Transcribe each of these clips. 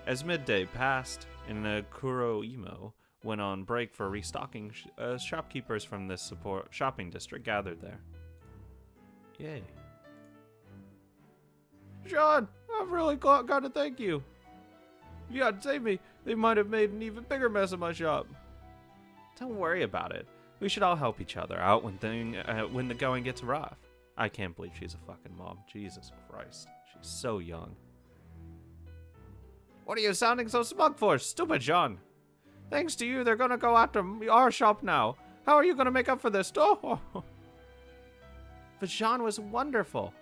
As midday passed, and Kuroimo went on break for restocking, shopkeepers from this shopping district gathered there. Yay. Sean, I've really got to thank you. If you hadn't saved me, they might have made an even bigger mess of my shop. Don't worry about it. We should all help each other out when the going gets rough. I can't believe she's a fucking mom. Jesus Christ. She's so young. What are you sounding so smug for, stupid John? Thanks to you, they're gonna go after our shop now. How are you gonna make up for this? Oh. But Jean was wonderful.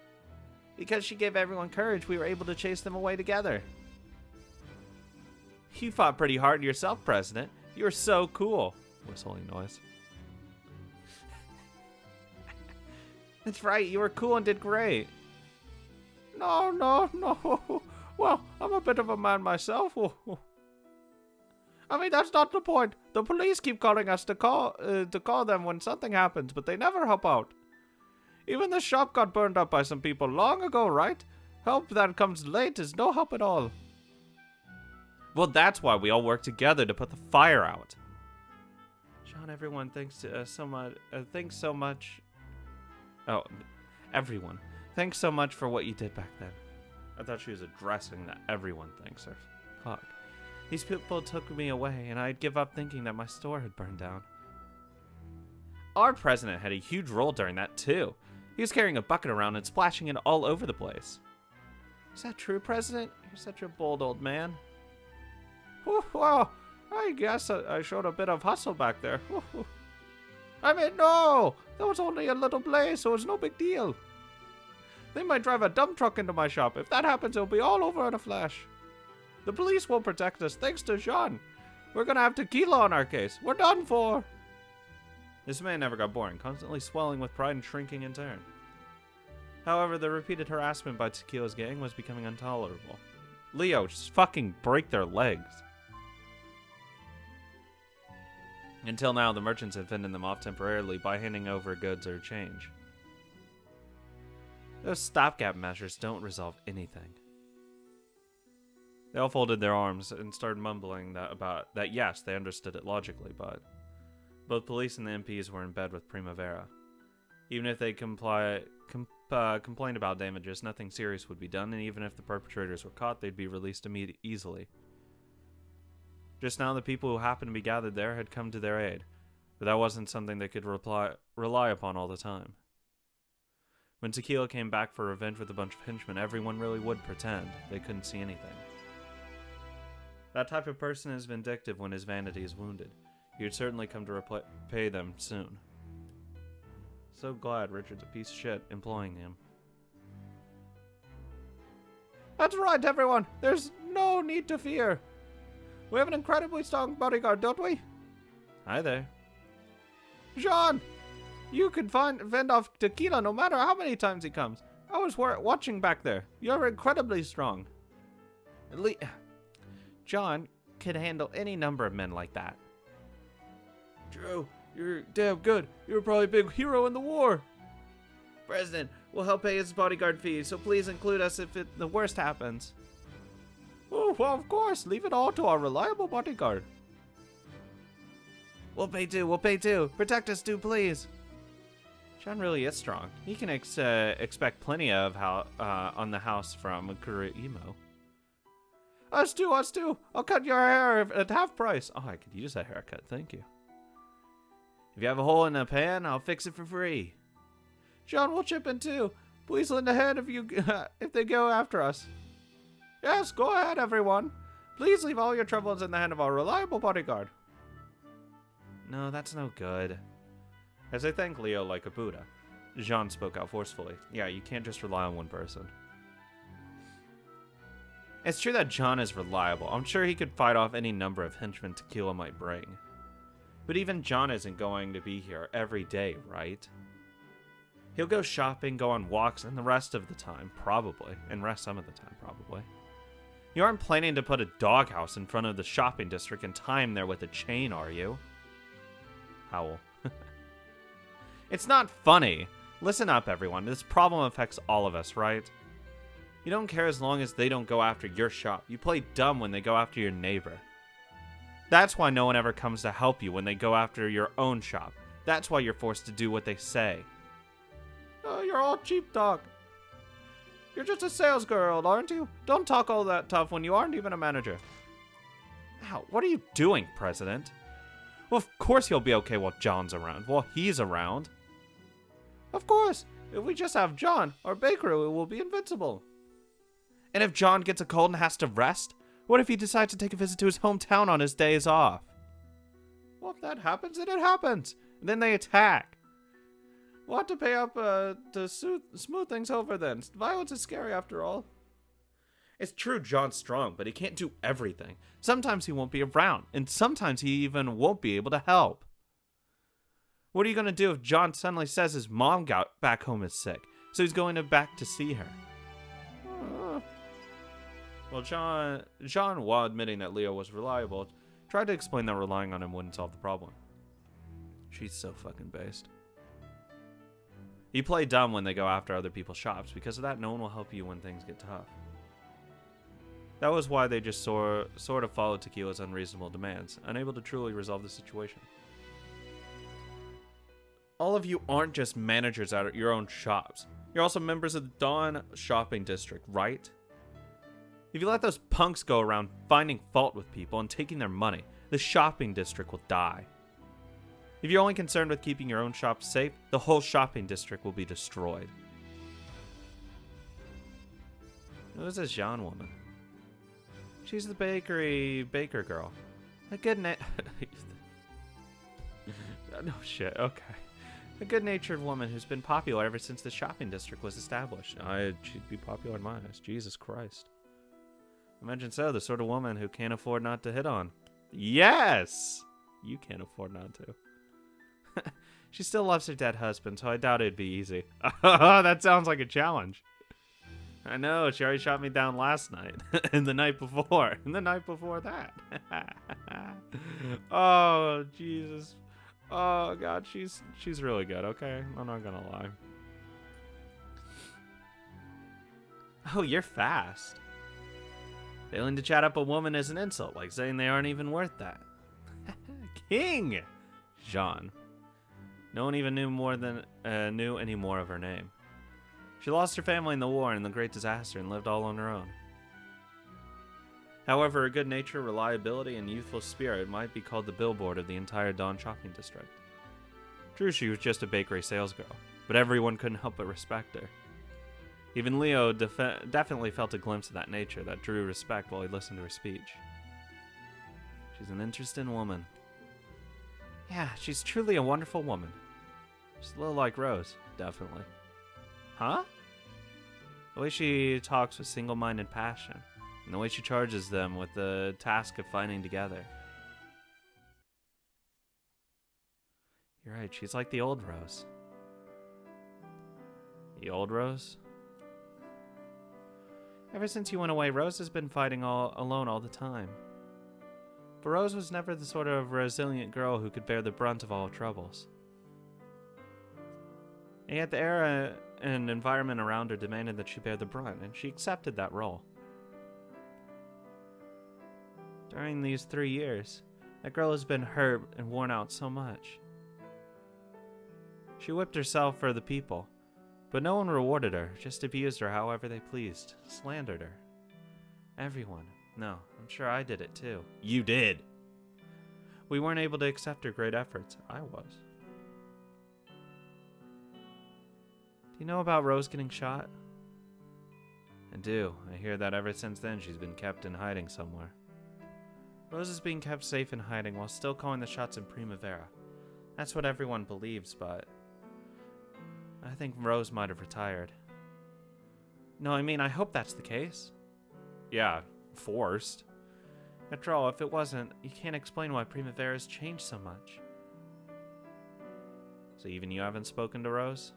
Because she gave everyone courage, we were able to chase them away together. You fought pretty hard yourself, President. You were so cool. Whistling noise. That's right, you were cool and did great. No. Well, I'm a bit of a man myself. I mean, that's not the point. The police keep calling us to call them when something happens, but they never help out. Even the shop got burned up by some people long ago, right? Help that comes late is no help at all. Well, that's why we all work together to put the fire out. Sean, everyone thanks so much. Thanks so much. Oh, everyone. Thanks so much for what you did back then. I thought she was addressing that everyone thanks her. Fuck. These people took me away, and I'd give up thinking that my store had burned down. Our president had a huge role during that, too. He was carrying a bucket around and splashing it all over the place. Is that true, President? You're such a bold old man. Well, I guess I showed a bit of hustle back there. I mean, no! That was only a little blaze, so it's no big deal. They might drive a dump truck into my shop. If that happens, it'll be all over in a flash. The police won't protect us, thanks to Jean. We're gonna have tequila on our case. We're done for. This man never got boring, constantly swelling with pride and shrinking in turn. However, the repeated harassment by Tequila's gang was becoming intolerable. Leo, just fucking break their legs. Until now, the merchants had fended them off temporarily by handing over goods or change. Those stopgap measures don't resolve anything. They all folded their arms and started mumbling that yes, they understood it logically, but both police and the MPs were in bed with Primavera. Even if they complained about damages, nothing serious would be done, and even if the perpetrators were caught, they'd be released easily. Just now, the people who happened to be gathered there had come to their aid, but that wasn't something they could rely upon all the time. When Tequila came back for revenge with a bunch of henchmen, everyone really would pretend they couldn't see anything. That type of person is vindictive when his vanity is wounded. He would certainly come to repay them soon. So glad Richard's a piece of shit employing him. That's right, everyone! There's no need to fear! We have an incredibly strong bodyguard, don't we? Hi there. Jean! You can fend off Tequila no matter how many times he comes. I was watching back there. You're incredibly strong. John could handle any number of men like that. Drew, you're damn good. You were probably a big hero in the war. President, we'll help pay his bodyguard fees, so please include us if the worst happens. Oh, well, of course. Leave it all to our reliable bodyguard. We'll pay too. Protect us too, please. John really is strong. He can expect plenty of on the house from Kuroimo. Us too. I'll cut your hair at half price. Oh, I could use that haircut. Thank you. If you have a hole in the pan, I'll fix it for free. John will chip in too. Please lend a hand if they go after us. Yes, go ahead, everyone. Please leave all your troubles in the hand of our reliable bodyguard. No, that's no good. As I thanked Leo like a Buddha, Jean spoke out forcefully. Yeah, you can't just rely on one person. It's true that John is reliable. I'm sure he could fight off any number of henchmen Tequila might bring. But even John isn't going to be here every day, right? He'll go shopping, go on walks, and the rest of the time, probably. And rest some of the time, probably. You aren't planning to put a doghouse in front of the shopping district and tie him there with a chain, are you? Howl. It's not funny. Listen up, everyone. This problem affects all of us, right? You don't care as long as they don't go after your shop. You play dumb when they go after your neighbor. That's why no one ever comes to help you when they go after your own shop. That's why you're forced to do what they say. Oh, you're all cheap talk. You're just a sales girl, aren't you? Don't talk all that tough when you aren't even a manager. Ow, what are you doing, President? Well, of course he'll be okay while John's around. While he's around. Of course. If we just have John, our bakery will be invincible. And if John gets a cold and has to rest, what if he decides to take a visit to his hometown on his days off? Well, if that happens, then it happens. And then they attack. We'll have to pay up to smooth things over then. Violence is scary after all. It's true John's strong, but he can't do everything. Sometimes he won't be around, and sometimes he even won't be able to help. What are you going to do if John suddenly says his mom got back home is sick, so he's going back to see her? Well, John, while admitting that Leo was reliable, tried to explain that relying on him wouldn't solve the problem. She's so fucking based. You play dumb when they go after other people's shops. Because of that, no one will help you when things get tough. That was why they just sort of followed Tequila's unreasonable demands, unable to truly resolve the situation. All of you aren't just managers at your own shops. You're also members of the Dawn Shopping District, right? If you let those punks go around finding fault with people and taking their money, the shopping district will die. If you're only concerned with keeping your own shop safe, the whole shopping district will be destroyed. Who is this Jean woman? She's the baker girl. A good no shit, okay. A good-natured woman who's been popular ever since the shopping district was established. She'd be popular in my eyes. Jesus Christ. Imagine so, the sort of woman who can't afford not to hit on. Yes! You can't afford not to. She still loves her dead husband, so I doubt it'd be easy. That sounds like a challenge. I know, she already shot me down last night. And the night before. And the night before that. Oh, Jesus. Oh, God, she's really good, okay? I'm not gonna lie. Oh, you're fast. Failing to chat up a woman is an insult, like saying they aren't even worth that. King! Jean. No one even knew any more of her name. She lost her family in the war and the Great Disaster and lived all on her own. However, her good nature, reliability, and youthful spirit might be called the billboard of the entire Dawn Shopping District. True, she was just a bakery salesgirl, but everyone couldn't help but respect her. Even Leo definitely felt a glimpse of that nature that drew respect while he listened to her speech. She's an interesting woman. Yeah, she's truly a wonderful woman. She's a little like Rose, definitely. Huh? The way she talks with single-minded passion, and the way she charges them with the task of fighting together. You're right, she's like the old Rose. The old Rose? Ever since you went away, Rose has been fighting alone all the time. But Rose was never the sort of resilient girl who could bear the brunt of all troubles. And yet the era and environment around her demanded that she bear the brunt, and she accepted that role. During these 3 years, that girl has been hurt and worn out so much. She whipped herself for the people, but no one rewarded her, just abused her however they pleased, slandered her. Everyone. No, I'm sure I did it too. You did! We weren't able to accept her great efforts. I was. Do you know about Rose getting shot? I do. I hear that ever since then she's been kept in hiding somewhere. Rose is being kept safe in hiding while still calling the shots in Primavera. That's what everyone believes, but I think Rose might have retired. No, I mean, I hope that's the case. Yeah, forced. After all, if it wasn't, you can't explain why Primavera's changed so much. So even you haven't spoken to Rose?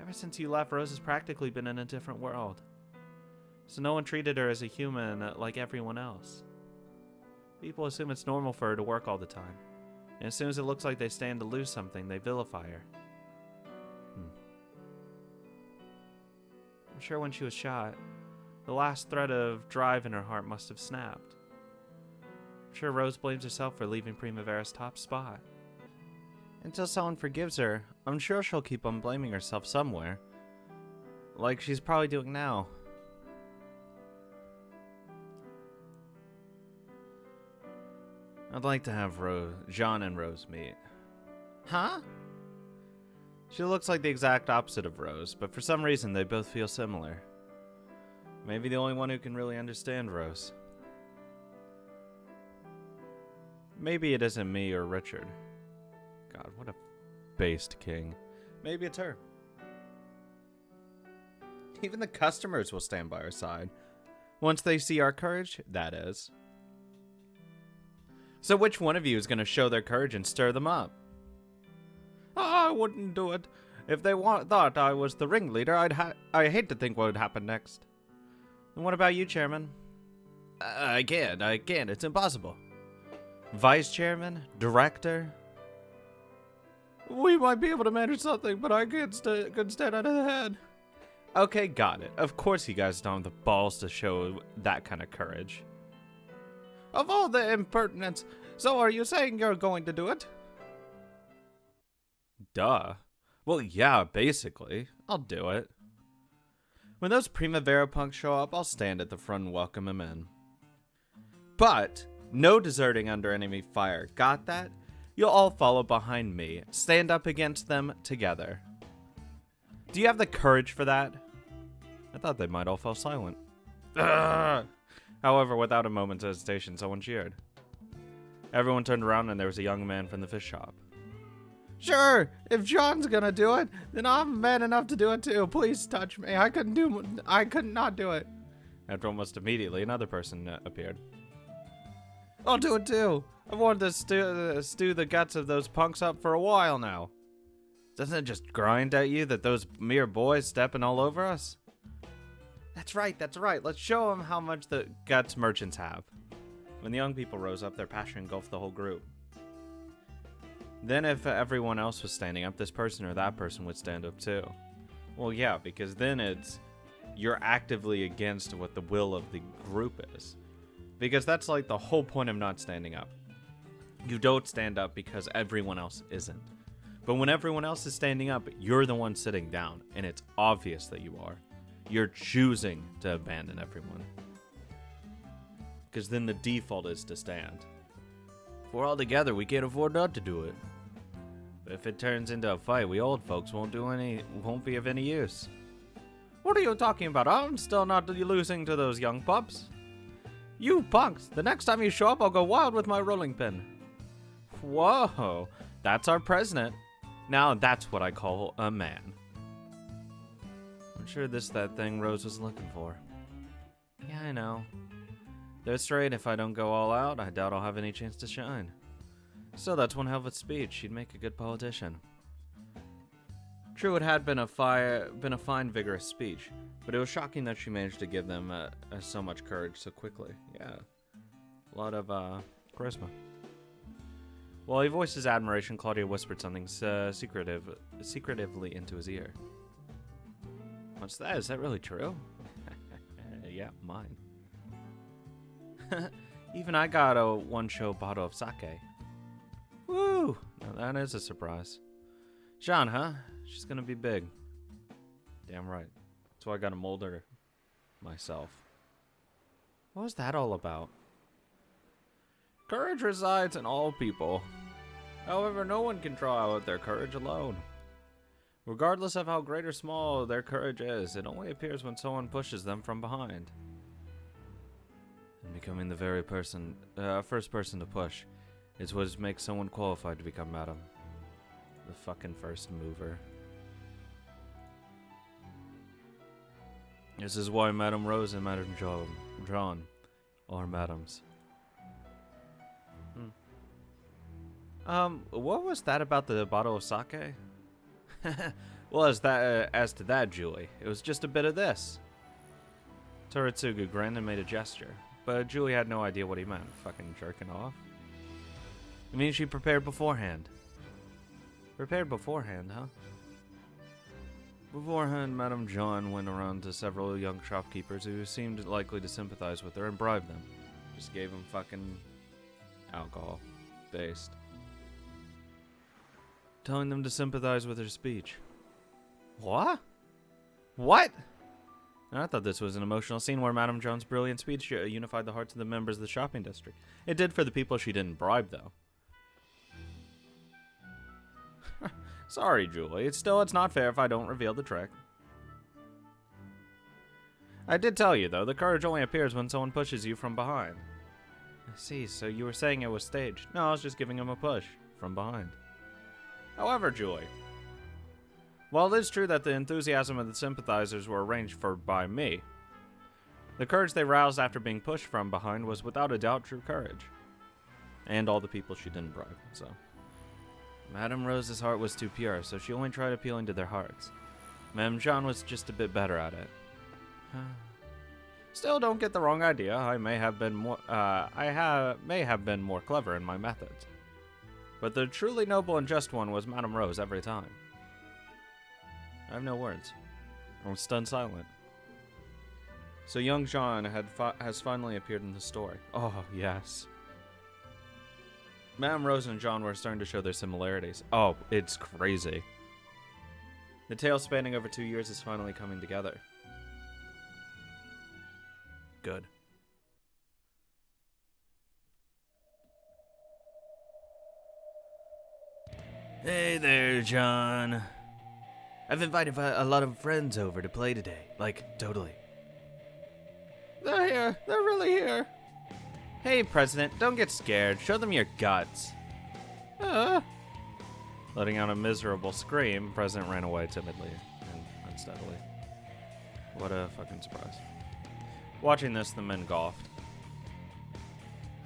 Ever since you left, Rose has practically been in a different world. So no one treated her as a human like everyone else. People assume it's normal for her to work all the time. And as soon as it looks like they stand to lose something, they vilify her. I'm sure when she was shot, the last thread of drive in her heart must have snapped. I'm sure Rose blames herself for leaving Primavera's top spot. Until someone forgives her, I'm sure she'll keep on blaming herself somewhere. Like she's probably doing now. I'd like to have Jean and Rose meet. Huh? She looks like the exact opposite of Rose, but for some reason they both feel similar. Maybe the only one who can really understand Rose. Maybe it isn't me or Richard. God, what a based king. Maybe it's her. Even the customers will stand by our side. Once they see our courage, that is. So which one of you is going to show their courage and stir them up? I wouldn't do it. If they thought I was the ringleader, I hate to think what would happen next. And what about you, Chairman? I can't. It's impossible. Vice Chairman? Director? We might be able to manage something, but I couldn't stand out of the head. Okay, got it. Of course you guys don't have the balls to show that kind of courage. Of all the impertinence, so are you saying you're going to do it? Duh. Well, yeah, basically. I'll do it. When those Primavera punks show up, I'll stand at the front and welcome them in. But no deserting under enemy fire. Got that? You'll all follow behind me. Stand up against them together. Do you have the courage for that? I thought they might all fall silent. Ugh. However, without a moment's hesitation, someone cheered. Everyone turned around and there was a young man from the fish shop. Sure, if John's gonna do it, then I'm man enough to do it too. Please touch me. I could not do it. After almost immediately, another person appeared. I'll do it too. I've wanted to stew the guts of those punks up for a while now. Doesn't it just grind at you that those mere boys stepping all over us? That's right. Let's show them how much the guts merchants have. When the young people rose up, their passion engulfed the whole group. Then if everyone else was standing up, this person or that person would stand up too. Well, yeah, because then you're actively against what the will of the group is. Because that's like the whole point of not standing up. You don't stand up because everyone else isn't. But when everyone else is standing up, you're the one sitting down, and it's obvious that you are. You're choosing to abandon everyone. Because then the default is to stand. If we're all together, we can't afford not to do it. But if it turns into a fight, we old folks won't be of any use. What are you talking about? I'm still not losing to those young pups. You punks, the next time you show up, I'll go wild with my rolling pin. Whoa, that's our president. Now that's what I call a man. I'm sure this is that thing Rose was looking for. Yeah, I know. They're straight, if I don't go all out, I doubt I'll have any chance to shine. Still, that's one hell of a speech. She'd make a good politician. True, it had been a fine, vigorous speech, but it was shocking that she managed to give them so much courage so quickly. Yeah, a lot of charisma. While he voiced his admiration, Claudia whispered something secretively into his ear. What's that? Is that really true? Yeah, mine. Even I got a one-show bottle of sake. Woo! Now that is a surprise. Jean, huh? She's gonna be big. Damn right. That's why I gotta mold her myself. What was that all about? Courage resides in all people. However, no one can draw out their courage alone. Regardless of how great or small their courage is, it only appears when someone pushes them from behind. And becoming the very first person to push is what makes someone qualified to become Madam. The fucking first mover. This is why Madame Rose and Madame Jean are madams. What was that about the bottle of sake? Well, as to that, Julie, it was just a bit of this. Toritsugu grinned and made a gesture, but Julie had no idea what he meant. Fucking jerking off. It means she prepared beforehand. Prepared beforehand, huh? Beforehand, Madame John went around to several young shopkeepers who seemed likely to sympathize with her and bribed them. Just gave them fucking alcohol. Based. Telling them to sympathize with her speech. What? What? I thought this was an emotional scene where Madame John's brilliant speech unified the hearts of the members of the shopping district. It did for the people she didn't bribe, though. Sorry, Julie. It's not fair if I don't reveal the trick. I did tell you, though, the courage only appears when someone pushes you from behind. I see, so you were saying it was staged. No, I was just giving him a push from behind. However, Julie, while it is true that the enthusiasm of the sympathizers were arranged for by me, the courage they roused after being pushed from behind was without a doubt true courage. And all the people she didn't bribe, so. Madame Rose's heart was too pure, so she only tried appealing to their hearts. Madame John was just a bit better at it. Still, don't get the wrong idea. I may have been more clever in my methods. But the truly noble and just one was Madame Rose every time. I have no words. I'm stunned silent. So young John has finally appeared in the story. Oh, yes. Madame Rose and John were starting to show their similarities. Oh, it's crazy. The tale spanning over 2 years is finally coming together. Good. Hey there, John. I've invited a lot of friends over to play today. Like, totally. They're here. They're really here. Hey, President, don't get scared. Show them your guts. Letting out a miserable scream, President ran away timidly and unsteadily. What a fucking surprise. Watching this, the men golfed.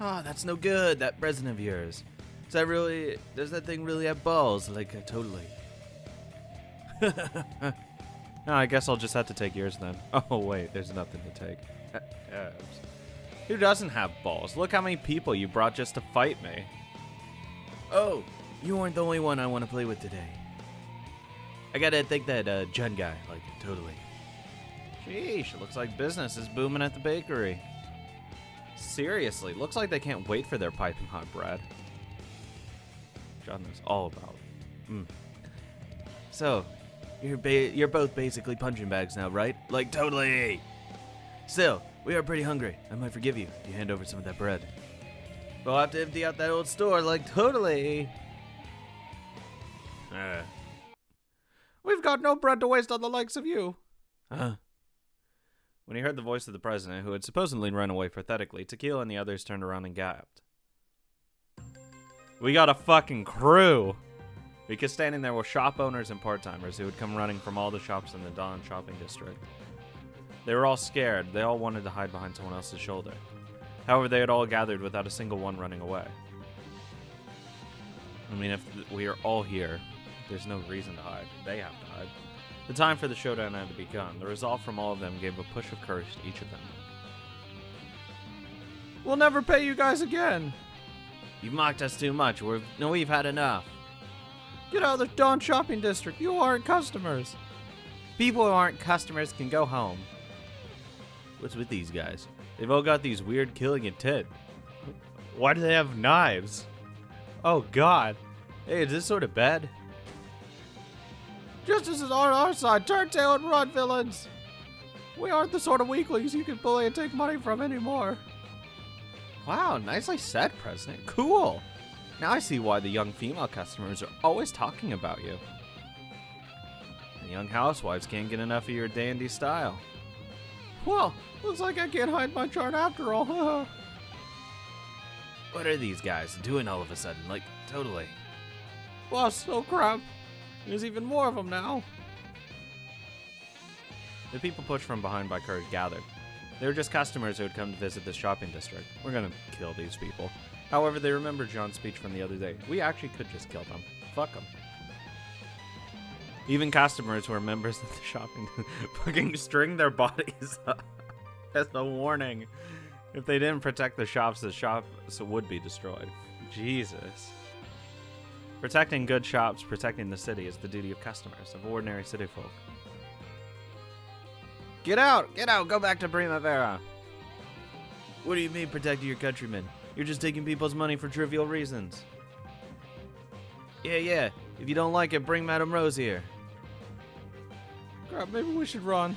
Oh, that's no good, that president of yours. Does that thing really have balls? Like, totally. No, I guess I'll just have to take yours then. Oh, wait, there's nothing to take. Who doesn't have balls? Look how many people you brought just to fight me. Oh, you weren't the only one I want to play with today. I gotta think that Jun guy, like, totally. Sheesh, looks like business is booming at the bakery. Seriously, looks like they can't wait for their piping hot bread. John knows all about it. So, you're both basically punching bags now, right? Like, totally! Still, we are pretty hungry. I might forgive you if you hand over some of that bread. We'll have to empty out that old store, like, totally! We've got no bread to waste on the likes of you. Huh? When he heard the voice of the president, who had supposedly run away pathetically, Tequila and the others turned around and gasped. We got a fucking crew! Because standing there were shop owners and part-timers who had come running from all the shops in the Dawn shopping district. They were all scared. They all wanted to hide behind someone else's shoulder. However, they had all gathered without a single one running away. I mean, if we are all here, there's no reason to hide. They have to hide. The time for the showdown had begun. The resolve from all of them gave a push of courage to each of them. We'll never pay you guys again. You've mocked us too much. We've had enough. Get out of the Dawn shopping district. You aren't customers. People who aren't customers can go home. What's with these guys? They've all got these weird killing intent. Why do they have knives? Oh, God. Hey, is this sort of bad? Justice is on our side. Turn tail and run, villains. We aren't the sort of weaklings you can bully and take money from anymore. Wow, nicely said, President. Cool. Now I see why the young female customers are always talking about you. The young housewives can't get enough of your dandy style. Well, looks like I can't hide my chart after all. What are these guys doing all of a sudden? Like, totally. Boss, oh crap. There's even more of them now. The people pushed from behind by courage gathered. They were just customers who had come to visit this shopping district. We're gonna kill these people. However, they remembered John's speech from the other day. We actually could just kill them. Fuck them. Even customers who are members of the shopping fucking string their bodies up as a warning. If they didn't protect the shops would be destroyed. Jesus. Protecting good shops, protecting the city is the duty of customers, of ordinary city folk. Get out! Get out! Go back to Primavera! What do you mean protecting your countrymen? You're just taking people's money for trivial reasons. Yeah. If you don't like it, bring Madame Rose here. Crap, maybe we should run.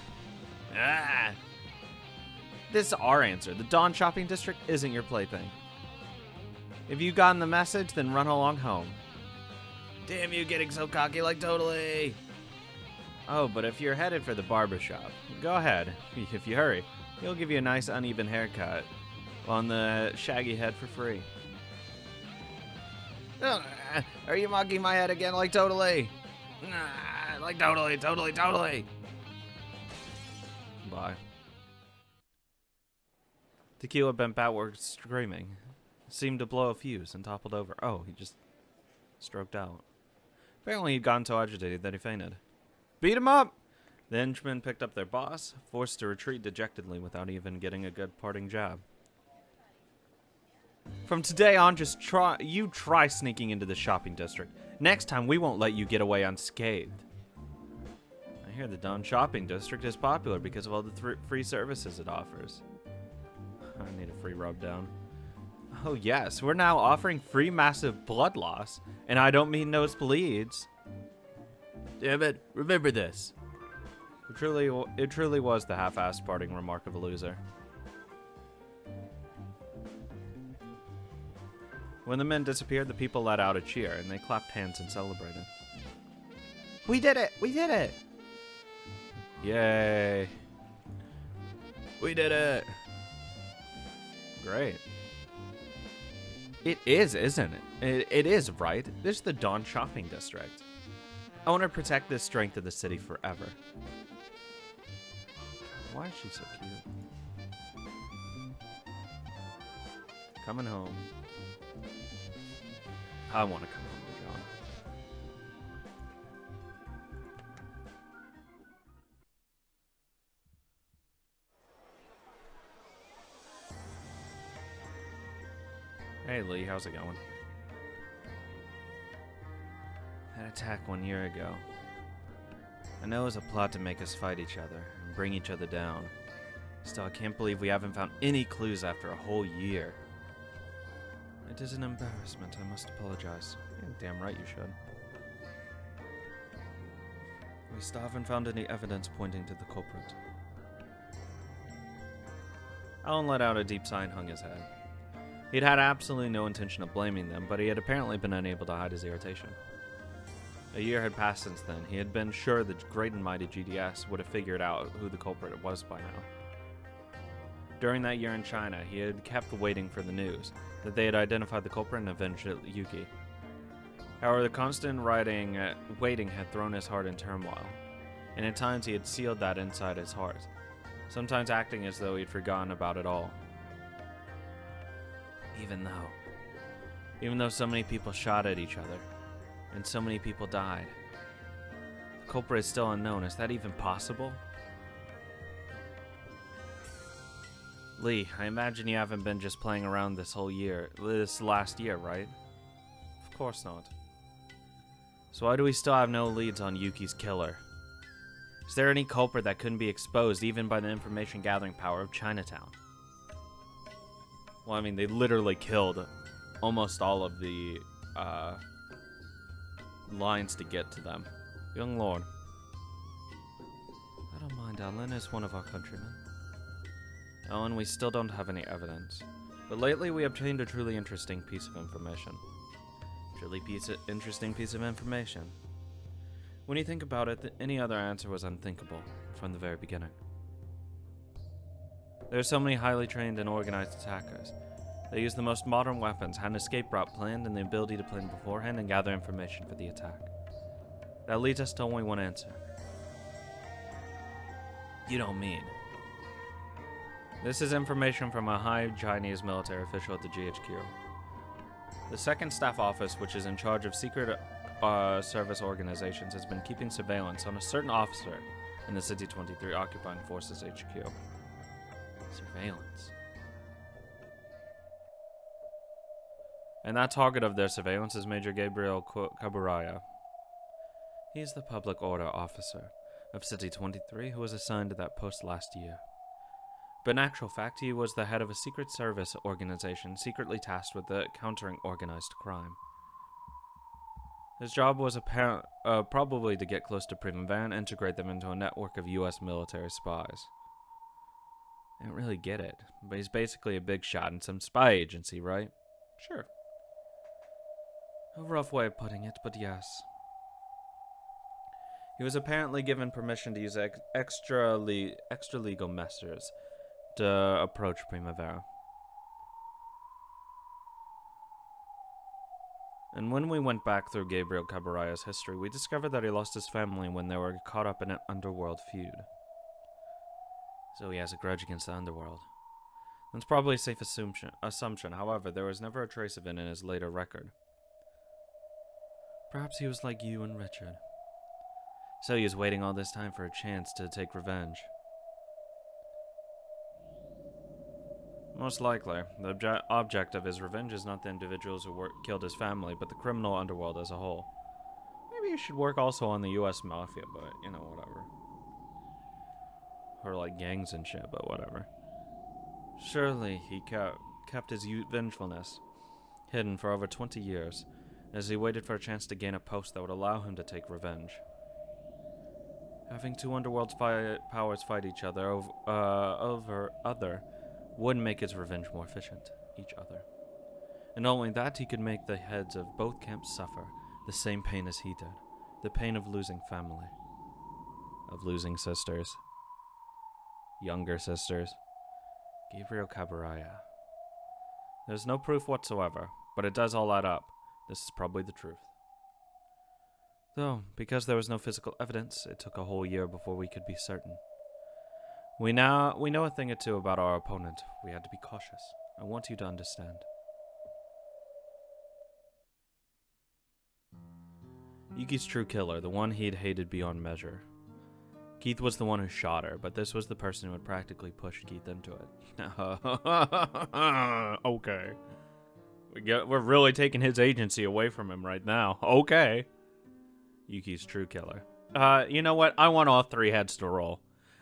Ah! This is our answer. The Dawn Shopping District isn't your plaything. If you gotten the message, then run along home. Damn you, getting so cocky like totally. Oh, but if you're headed for the barbershop, go ahead. If you hurry, he'll give you a nice uneven haircut on the shaggy head for free. Are you mocking my head again like totally? Like totally. Bye. Tequila bent backward screaming. Seemed to blow a fuse and toppled over. Oh, he just stroked out. Apparently he'd gotten so agitated that he fainted. Beat him up! The henchmen picked up their boss, forced to retreat dejectedly without even getting a good parting jab. From today on, just try sneaking into the shopping district. Next time, we won't let you get away unscathed. I hear the Dawn Shopping District is popular because of all the free services it offers. I need a free rub down. Oh yes, we're now offering free massive blood loss, and I don't mean nosebleeds. Damn it, remember this. It truly was the half-assed parting remark of a loser. When the men disappeared, the people let out a cheer, and they clapped hands and celebrated. We did it! We did it! Yay. We did it! Great. It is, isn't it? It is, right? This is the Dawn Shopping District. I want to protect the strength of the city forever. Why is she so cute? Coming home. I want to come home to John. Hey Lee, how's it going? That attack 1 year ago. I know it was a plot to make us fight each other and bring each other down. Still, I can't believe we haven't found any clues after a whole year. It is an embarrassment. I must apologize. You're damn right you should. We still haven't found any evidence pointing to the culprit. Alan let out a deep sigh and hung his head. He'd had absolutely no intention of blaming them, but he had apparently been unable to hide his irritation. A year had passed since then. He had been sure the great and mighty GDS would have figured out who the culprit was by now. During that year in China, he had kept waiting for the news that they had identified the culprit and avenged Yuki. However, the constant waiting had thrown his heart in turmoil, and at times he had sealed that inside his heart, sometimes acting as though he'd forgotten about it all. Even though so many people shot at each other, and so many people died, the culprit is still unknown. Is that even possible? Lee, I imagine you haven't been just playing around this last year, right? Of course not. So why do we still have no leads on Yuki's killer? Is there any culprit that couldn't be exposed even by the information gathering power of Chinatown? Well, I mean, they literally killed almost all of the lines to get to them. Young lord. I don't mind, Alan is one of our countrymen. Oh, and we still don't have any evidence. But lately we obtained a truly interesting piece of information. Interesting piece of information. When you think about it, any other answer was unthinkable from the very beginning. There are so many highly trained and organized attackers. They use the most modern weapons, had an escape route planned, and the ability to plan beforehand and gather information for the attack. That leads us to only one answer. You don't mean. This is information from a high Chinese military official at the GHQ. The second staff office, which is in charge of secret service organizations, has been keeping surveillance on a certain officer in the City 23 occupying forces HQ. Surveillance. And that target of their surveillance is Major Gabriel Kaburaya. He's the public order officer, of City 23 who was assigned to that post last year. But in actual fact, he was the head of a secret service organization secretly tasked with countering organized crime. His job was probably to get close to Primavera and integrate them into a network of US military spies. I don't really get it, but he's basically a big shot in some spy agency, right? Sure. A rough way of putting it, but yes. He was apparently given permission to use extra legal measures to approach Primavera. And when we went back through Gabriel Cabaraya's history, we discovered that he lost his family when they were caught up in an underworld feud. So he has a grudge against the underworld. That's probably a safe assumption, however, there was never a trace of it in his later record. Perhaps he was like you and Richard. So he was waiting all this time for a chance to take revenge. Most likely, the object of his revenge is not the individuals who killed his family, but the criminal underworld as a whole. Maybe he should work also on the US Mafia, but, you know, whatever. Or like gangs and shit, but whatever. Surely he kept his vengefulness hidden for over 20 years, as he waited for a chance to gain a post that would allow him to take revenge. Having two underworld powers fight each other over other would make his revenge more efficient, each other. And not only that, he could make the heads of both camps suffer the same pain as he did. The pain of losing family. Of losing sisters. Younger sisters. Gabriel Cabaraya. There's no proof whatsoever, but it does all add up. This is probably the truth. Though, because there was no physical evidence, it took a whole year before we could be certain. We know a thing or two about our opponent. We had to be cautious. I want you to understand. Yuki's true killer, the one he'd hated beyond measure. Keith was the one who shot her, but this was the person who had practically pushed Keith into it. Okay. We're really taking his agency away from him right now. Okay. Yuki's true killer. You know what? I want all three heads to roll.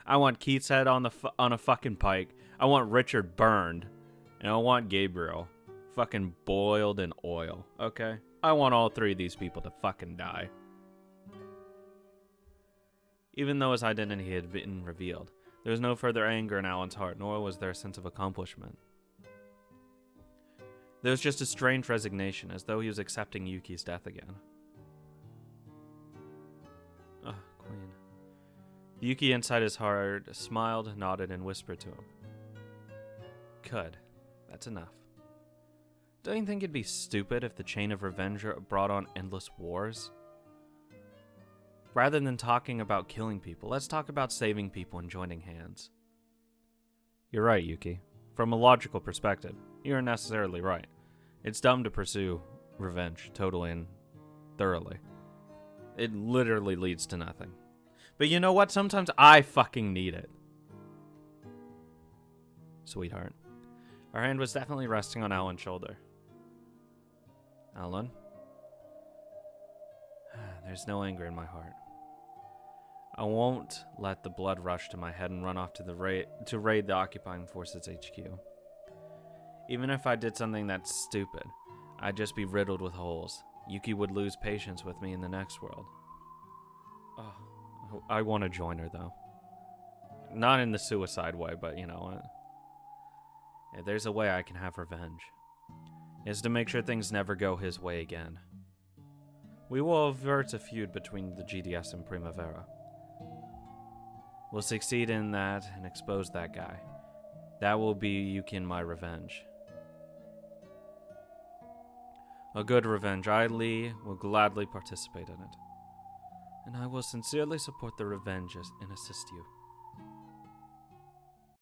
I want Keith's head on a fucking pike. I want Richard burned. And I want Gabriel fucking boiled in oil. Okay? I want all three of these people to fucking die. Even though his identity had been revealed, there was no further anger in Alan's heart, nor was there a sense of accomplishment. There was just a strange resignation, as though he was accepting Yuki's death again. Queen. Yuki, inside his heart, smiled, nodded, and whispered to him. Good. That's enough. Don't you think it'd be stupid if the chain of revenge brought on endless wars? Rather than talking about killing people, let's talk about saving people and joining hands. You're right, Yuki. From a logical perspective, you're necessarily right. It's dumb to pursue revenge totally and thoroughly. It literally leads to nothing. But you know what? Sometimes I fucking need it. Sweetheart. Our hand was definitely resting on Alan's shoulder. Alan? There's no anger in my heart. I won't let the blood rush to my head and run off to raid the occupying forces HQ. Even if I did something that's stupid, I'd just be riddled with holes. Yuki would lose patience with me in the next world. Oh, I want to join her, though. Not in the suicide way, but you know what? Yeah, there's a way I can have revenge. It's to make sure things never go his way again. We will avert a feud between the GDS and Primavera. We'll succeed in that and expose that guy. That will be Yuki and my revenge. A good revenge. I, Lee, will gladly participate in it. And I will sincerely support the revenge and assist you.